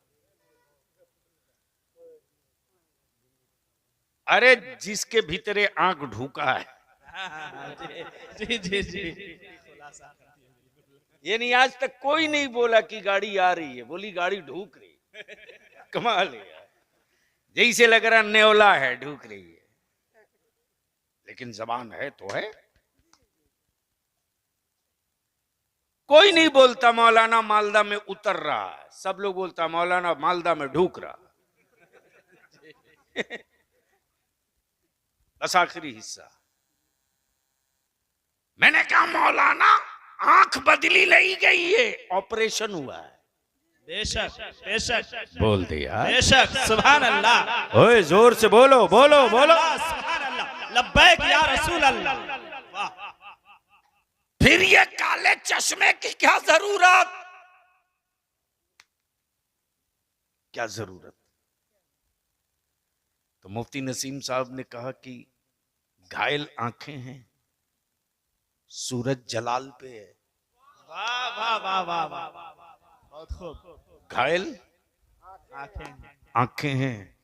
अरे जिसके भीतरे आंख ढूका है। जी जी जी, खुलासा। ये नहीं, आज तक कोई नहीं बोला कि गाड़ी आ रही है, बोली गाड़ी ढूक रही। कमाल है यार, जैसे लग रहा नेवला है ढूक रही है, लेकिन जबान है तो है। कोई नहीं बोलता मौलाना मालदा में उतर रहा है, सब लोग बोलता मौलाना मालदा में ढूक रहा। बस आखिरी हिस्सा। मैंने कहा मौलाना आंख बदली नहीं गई है, ऑपरेशन हुआ है। बेशक बेशक बोल दिया बेशक, सुभान अल्लाह। ओए जोर से बोलो बोलो बोलो। सुभान अल्लाह, लब्बैक या रसूल अल्लाह। वाह। फिर ये काले चश्मे की क्या जरूरत? क्या जरूरत? तो मुफ्ती नसीम साहब ने कहा कि घायल आंखें हैं, सूरज जलाल पे है। वाह वाह वाह वाह वाह, बहुत खूब। घायल आंखें। आंखें हैं,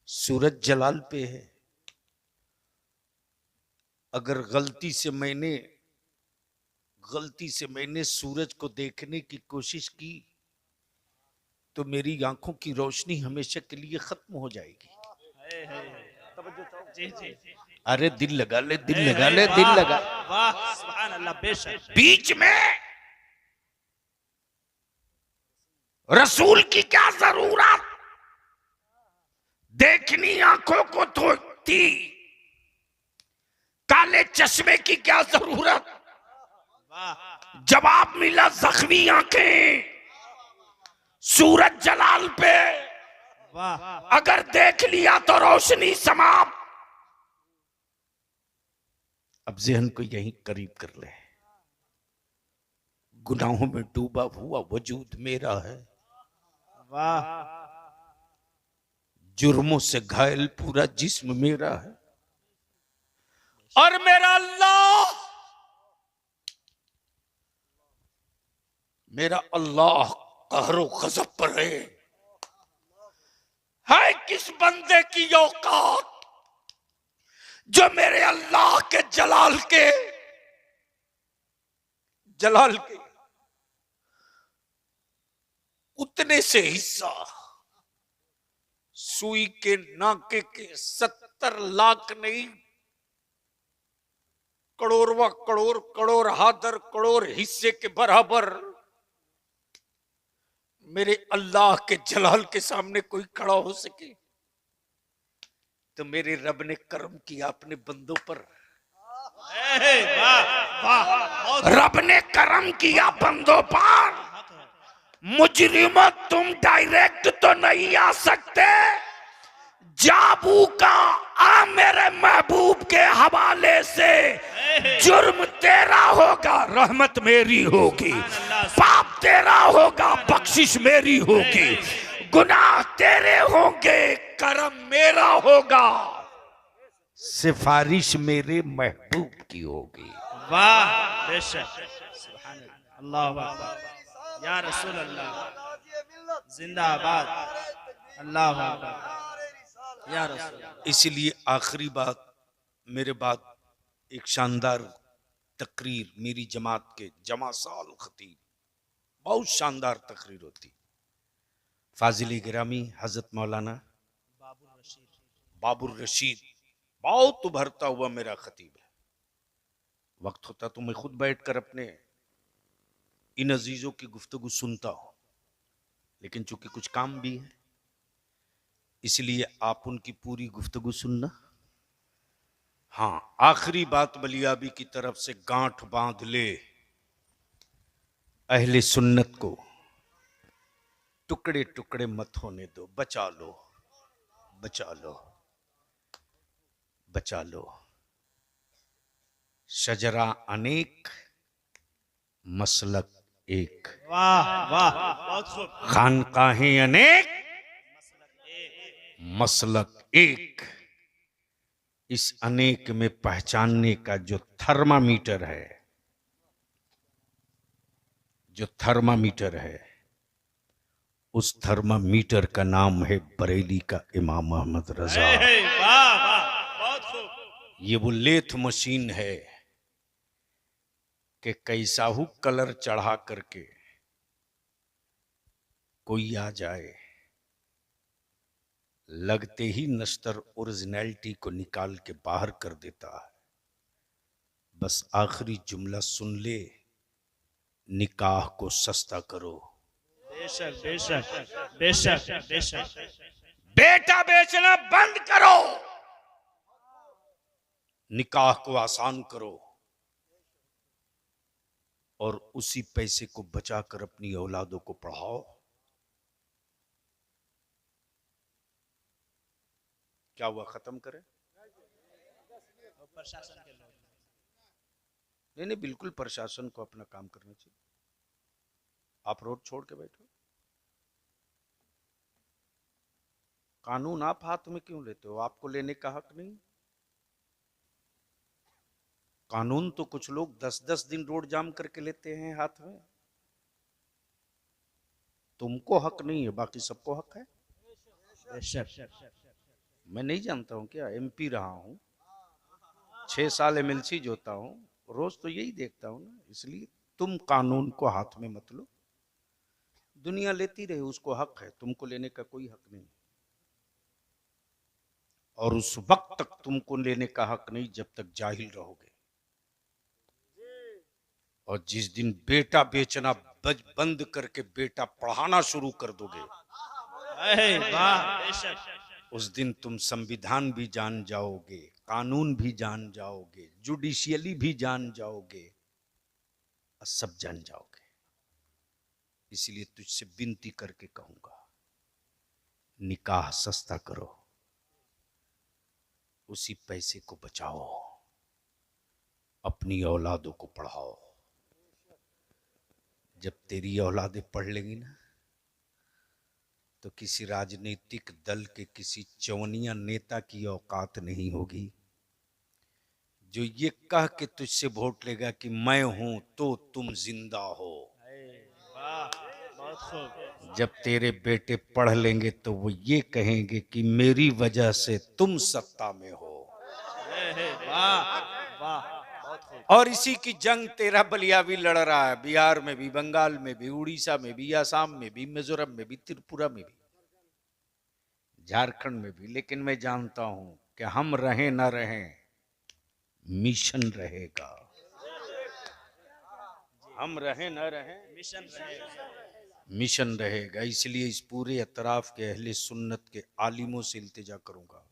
सूरज जलाल पे है। अगर गलती से मैंने सूरज को देखने की कोशिश की तो मेरी आंखों की रोशनी हमेशा के लिए खत्म हो जाएगी। जी जी, अरे दिल लगा ले, दिल लगा ले, दिल लगा। वाह सुभान अल्लाह, बेशक। बीच में रसूल की क्या जरूरत? देखनी आंखों को तो थी, काले चश्मे की क्या जरूरत? वाह। जवाब मिला जख्मी आंखें, सूरज जलाल पे। वाह। अगर देख लिया तो रोशनी समाप्त। अब जहन को यहीं करीब कर ले। गुनाहों में डूबा हुआ वजूद मेरा है, वाह। जुर्मों से घायल पूरा जिस्म मेरा है, और मेरा अल्लाह कहरो गजब पर है किस बंदे की औकात जो मेरे अल्लाह के जलाल के उतने से हिस्सा, सुई के नाके के 70 लाख नहीं, करोड़वा करोड़, करोड़ हादर करोड़ हिस्से के बराबर मेरे अल्लाह के जलाल के सामने कोई खड़ा हो सके तो मेरे रब ने कर्म किया अपने बंदों पर। रब ने कर्म किया बंदों पर। मुजरिमों तुम डायरेक्ट तो नहीं आ सकते, जाबू का आ मेरे महबूब के हवाले से। जुर्म तेरा होगा, रहमत मेरी होगी, पाप तेरा होगा, बख्शिश मेरी होगी, गुनाह तेरे होंगे, करम मेरा होगा। सिफारिश मेरे महबूब की होगी। वाह बेशक सुभान अल्लाह, अल्लाह अकबर या रसूल अल्लाह, जिंदाबाद, अल्लाह अकबर या रसूल। इसलिए आखिरी बात, मेरे बाद एक शानदार तकरीर मेरी जमात के जमासाल खतीब, बहुत शानदार तकरीर होती, फाजिल गिरामी हजरत मौलाना बाबुर रशीद, बहुत उभरता हुआ मेरा खतीब है। वक्त होता तो मैं खुद बैठकर अपने इन अजीजों की गुफ्तगू सुनता हूं, लेकिन चूंकि कुछ काम भी है इसलिए आप उनकी पूरी गुफ्तगू सुनना। हाँ, आखिरी बात बलियाबी की तरफ से गांठ बांध ले, अहले सुन्नत को टुकड़े टुकड़े मत होने दो, बचा लो, बचा लो, बचा लो। शजरा अनेक, मसलक एक। वाह वाह बहुत खूब। खानकाहें अनेक, मसलक एक। इस अनेक में पहचानने का जो थर्मामीटर है, जो थर्मामीटर है, उस थर्मामीटर का नाम है बरेली का इमाम अहमद रजा। वाह वाह बहुत खूब। ये वो लेथ मशीन है कि कैसा हु कलर चढ़ा करके कोई आ जाए, लगते ही नश्तर ओरिजिनलिटी को निकाल के बाहर कर देता है। बस आखिरी जुमला सुन ले, निकाह को सस्ता करो। बेशक बेशक बेशक बेशक। बेटा बेचना बंद करो, निकाह को आसान करो, और उसी पैसे को बचाकर अपनी औलादों को पढ़ाओ। क्या हुआ, खत्म करें? प्रशासन के लोग नहीं, बिल्कुल प्रशासन को अपना काम करना चाहिए। आप रोड छोड़ के बैठो, कानून आप हाथ में क्यों लेते हो? आपको लेने का हक नहीं? कानून तो कुछ लोग 10-10 दिन रोड जाम करके लेते हैं हाथ में। तुमको हक नहीं है, बाकी सबको हक है। मैं नहीं जानता हूं क्या, एमपी रहा हूं, 6 साल एमएलसी जोता हूं, रोज तो यही देखता हूं ना। इसलिए तुम कानून को हाथ में मत लो, दुनिया लेती रहे, उसको हक है, तुमको लेने का कोई हक नहीं। और उस वक्त तक तुमको लेने का हक नहीं जब तक जाहिल रहोगे। और जिस दिन बेटा बेचना बंद करके बेटा पढ़ाना शुरू कर दोगे, उस दिन तुम संविधान भी जान जाओगे, कानून भी जान जाओगे, जुडिशियली भी जान जाओगे, और सब जान जाओगे। इसलिए तुझसे विनती करके कहूंगा, निकाह सस्ता करो, उसी पैसे को बचाओ, अपनी औलादों को पढ़ाओ। जब तेरी औलादें पढ़ लेंगी ना, तो किसी राजनीतिक दल के किसी चवनिया नेता की औकात नहीं होगी जो ये कह के तुझसे वोट लेगा कि मैं हूं तो तुम जिंदा हो। जब तेरे बेटे पढ़ लेंगे तो वो ये कहेंगे कि मेरी वजह से तुम सत्ता में हो। और इसी की जंग तेरा बलियावी लड़ रहा है, बिहार में भी, बंगाल में भी, उड़ीसा में भी, असम में भी, मिजोरम में भी, त्रिपुरा में भी, झारखंड में भी। लेकिन मैं जानता हूं कि हम रहें ना रहें, मिशन रहेगा। हम रहें ना रहें, मिशन रहेगा, मिशन रहेगा। इसलिए इस पूरे अतराफ के अहले सुन्नत के आलिमों से इल्तिजा करूंगा,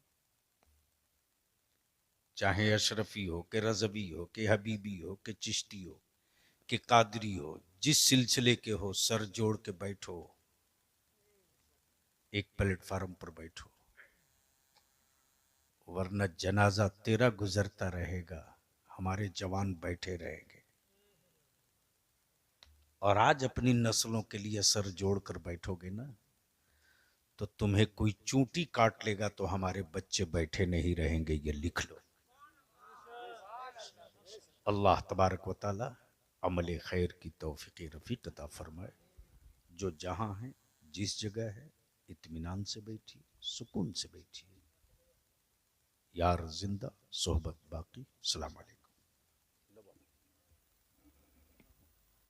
चाहे अशरफी हो, के रजबी हो, के हबीबी हो, के चिश्ती हो, के कादरी हो, जिस सिलसिले के हो, सर जोड़ के बैठो, एक प्लेटफार्म पर बैठो, वरना जनाजा तेरा गुजरता रहेगा, हमारे जवान बैठे रहेंगे। और आज अपनी नस्लों के लिए सर जोड़कर बैठोगे ना, तो तुम्हें कोई चूंटी काट लेगा तो हमारे बच्चे बैठे नहीं रहेंगे, ये लिख लो। अल्लाह तबारक व तआला अमल खैर की तौफीक रफ़ीक अता फरमाए। जो जहाँ है, जिस जगह है, इत्मीनान से बैठिए, सुकून से बैठिए। यार जिंदा, सोहबत बाकी। सलाम अलैकुम।